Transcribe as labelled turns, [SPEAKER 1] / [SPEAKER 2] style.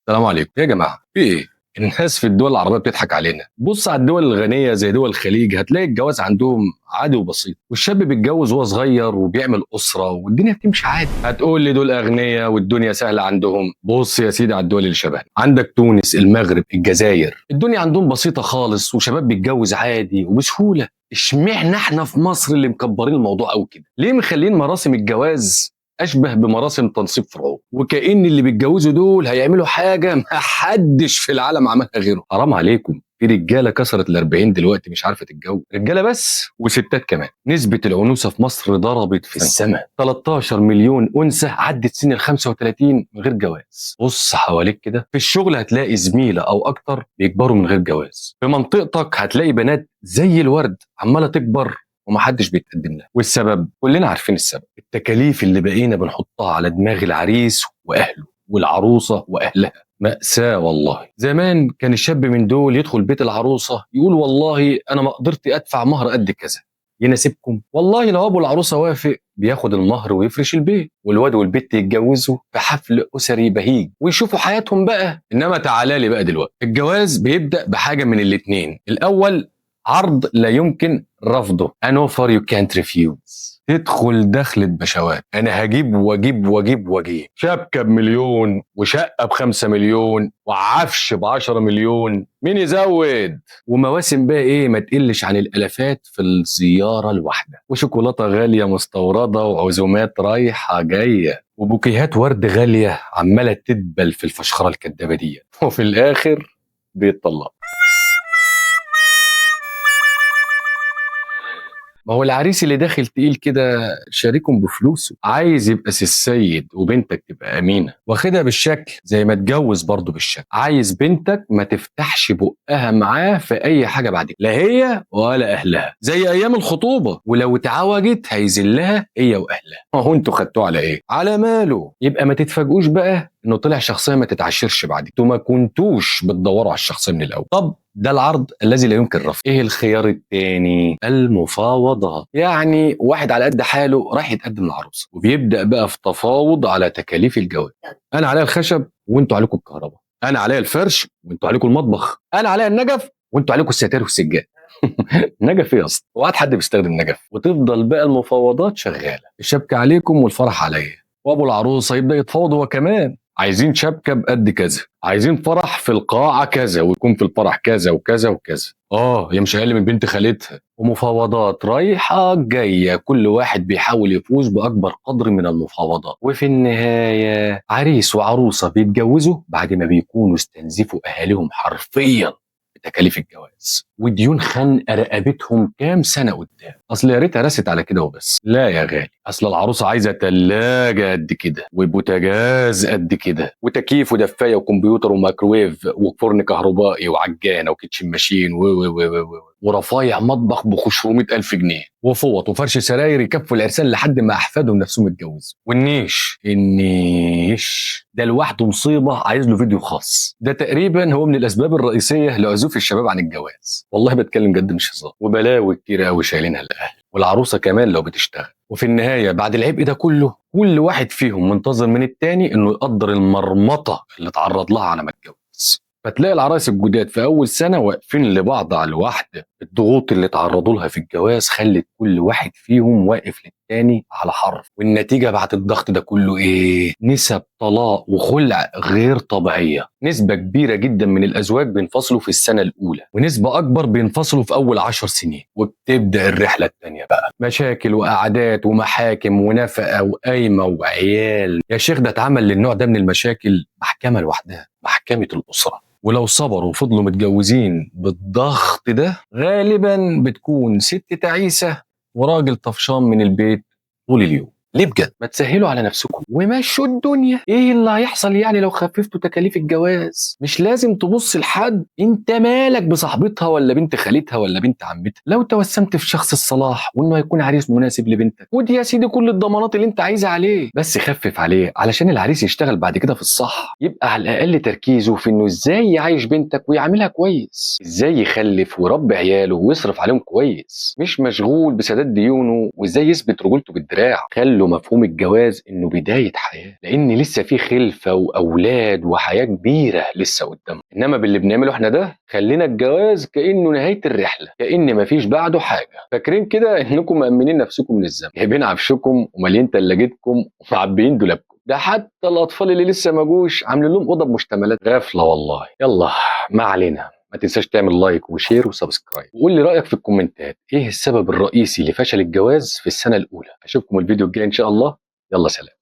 [SPEAKER 1] السلام عليكم يا جماعه، في ايه؟ الناس في الدول العربيه بتضحك علينا. بص على الدول الغنيه زي دول الخليج، هتلاقي الجواز عندهم عادي وبسيط، والشاب بيتجوز وهو صغير وبيعمل اسره والدنيا بتمشي عادي. هتقول لي دول اغنياء والدنيا سهله عندهم. بص يا سيدي على الدول اللي شبهنا، عندك تونس، المغرب، الجزائر، الدنيا عندهم بسيطه خالص وشباب بيتجوز عادي وبسهوله. اشمعنا احنا في مصر اللي مكبرين الموضوع قوي كده؟ ليه مخلين مراسم الجواز اشبه بمراسم تنصيب فرعون، وكأن اللي بيتجوزوا دول هيعملوا حاجه ما حدش في العالم عملها غيره؟ حرام عليكم، في رجاله كسرت ال40 دلوقتي مش عارفه تتجوز، رجاله بس وستات كمان. نسبه العنوسه في مصر ضربت في السماء، 13 مليون انثى عدت سن ال 35 من غير جواز. بص حواليك كده، في الشغل هتلاقي زميله او اكتر بيكبروا من غير جواز، في منطقتك هتلاقي بنات زي الورد عماله تكبر ومحدش بيتقدم لها. والسبب كلنا عارفين السبب، التكاليف اللي بقينا بنحطها على دماغ العريس واهله والعروسه واهلها. مأساة والله. زمان كان الشاب من دول يدخل بيت العروسه يقول والله انا ما قدرت ادفع مهر قد كذا، يناسبكم؟ والله لو ابو العروسه وافق بياخد المهر ويفرش البيت، والواد والبت يتجوزوا في حفل اسري بهيج ويشوفوا حياتهم بقى. انما تعالى لي بقى دلوقتي، الجواز بيبدأ بحاجه من الاتنين. الاول عرض لا يمكن رفضه، an offer you can't refuse. تدخل دخلة بشوات، انا هجيب واجيب واجيب واجيب، شبكة ب1 مليون وشقة ب5 مليون وعفش ب10 مليون، مين يزود؟ ومواسم بقى ايه ما تقلش عن الالافات في الزيارة الواحدة، وشوكولاتة غالية مستوردة وعزومات رايحة جاية وبوكيهات ورد غالية عمالة تدبل في الفشخرة الكدابة دي، وفي الاخر بيتطلق. ما هو العريس اللي داخل تقيل كده شاركهم بفلوسه، عايز يبقى السيد وبنتك تبقى أمينة، واخدها بالشكل زي ما اتجوز برضه بالشكل. عايز بنتك ما تفتحش بقها معاه في أي حاجة بعد كده، لا هي ولا أهلها، زي أيام الخطوبة، ولو اتعوجت هيذلها هي وأهلها. ما هو انتوا خدتوه على إيه؟ على ماله. يبقى ما تتفاجئوش بقى إنه طلع شخصية ما تتعشرش بعد كده. انتوا ما كنتوش بتدوروا على الشخصية من الأول. طب ده العرض الذي لا يمكن رفضه. ايه الخيار التاني؟ المفاوضة. يعني واحد على قد حاله راح يتقدم للعروسة وبيبدأ بقى في تفاوض على تكاليف الجواز. انا عليا الخشب وانتوا عليكم الكهرباء، انا عليا الفرش وانتوا عليكم المطبخ، انا عليا النجف وانتوا عليكم الستائر والسجاد. نجف ايه اصلا؟ وقعد حد بيستخدم نجف؟ وتفضل بقى المفاوضات شغاله، الشبكه عليكم والفرح عليا. وابو العروسه يبدا يتفاوض هو كمان، عايزين شبكه بقد كذا، عايزين فرح في القاعه كذا ويكون في الفرح كذا وكذا وكذا. هي مش اقل من بنت خالتها. ومفاوضات رايحه جايه، كل واحد بيحاول يفوز باكبر قدر من المفاوضات، وفي النهايه عريس وعروسه بيتجوزوا بعد ما بيكونوا استنزفوا اهاليهم حرفيا بتكاليف الجواز، وديون خانقه رقبتهم كام سنه قدام. اصل يا ريتها رست على كده وبس. لا يا غالي، اصل العروسه عايزه تلاجه قد كده وبوتاجاز قد كده وتكييف ودفايه وكمبيوتر وميكروويف وفرن كهربائي وعجانه وكيتشن ماشين ورفايع مطبخ ب500,000 جنيه وفوط وفرش سراير يكفوا العرسان لحد ما احفادهم نفسهم يتجوزوا. النيش ده لوحده مصيبه، عايز له فيديو خاص. ده تقريبا هو من الاسباب الرئيسيه لعزوف الشباب عن الجواز، والله بتكلم جد مش هزار. وبلاوي كتير قوي شايلينها الاهل والعروسه كمان لو بتشتغل. وفي النهايه بعد العبء ده كله، كل واحد فيهم منتظر من التاني انه يقدر المرمطه اللي اتعرض لها على ما اتجوز. فتلاقي العرايس الجداد في اول سنه واقفين لبعض على الواحده. الضغوط اللي تعرضوا لها في الجواز خلت كل واحد فيهم واقف للتاني على حرف، والنتيجه بعد الضغط ده كله ايه؟ نسب طلاق وخلع غير طبيعيه. نسبه كبيره جدا من الازواج بينفصلوا في السنه الاولى، ونسبه اكبر بينفصلوا في اول 10 سنين، وبتبدا الرحله التانيه بقى، مشاكل وقعدات ومحاكم ونفقه وقايمه وعيال. يا شيخ ده اتعمل للنوع ده من المشاكل محكمه لوحدها، محكمه الاسره. ولو صبروا وفضلوا متجوزين بالضغط ده، غالبا بتكون ست تعيسة وراجل طفشان من البيت طول اليوم. ليه بجد؟ ما تسهلوا على نفسكم ومشوا الدنيا. ايه اللي هيحصل يعني لو خففتوا تكاليف الجواز؟ مش لازم تبص لحد، انت مالك بصاحبتها ولا بنت خالتها ولا بنت عمتها؟ لو توسمت في شخص الصلاح وانه هيكون عريس مناسب لبنتك، ودي يا سيدي كل الضمانات اللي انت عايزها عليه، بس خفف عليه علشان العريس يشتغل بعد كده في الصح، يبقى على الاقل تركيزه في انه ازاي يعيش بنتك ويعملها كويس، ازاي يخلف ويربي عياله ويصرف عليهم كويس، مش مشغول بسداد ديونه وازاي يثبت رجولته بالدراع. خلوا بيعاملوا مفهوم الجواز انه بدايه حياه، لان لسه في خلفه واولاد وحياه كبيره لسه قدام. انما باللي بنعمله احنا ده خلينا الجواز كانه نهايه الرحله، كان مفيش بعده حاجه. فاكرين كده انكم مامنين نفسكم للزمن، جايبين عفشكم ومالين ثلاجتكم ومعبيين دولابكم. ده حتى الاطفال اللي لسه ما جوش عاملين لهم اوضه بمشتملات. غفله والله. يلا ما علينا، ما تنساش تعمل لايك وشير وسبسكرايب، وقول لي رايك في الكومنتات ايه السبب الرئيسي لفشل الجواز في السنه الاولى. اشوفكم الفيديو الجاي ان شاء الله. يلا سلام.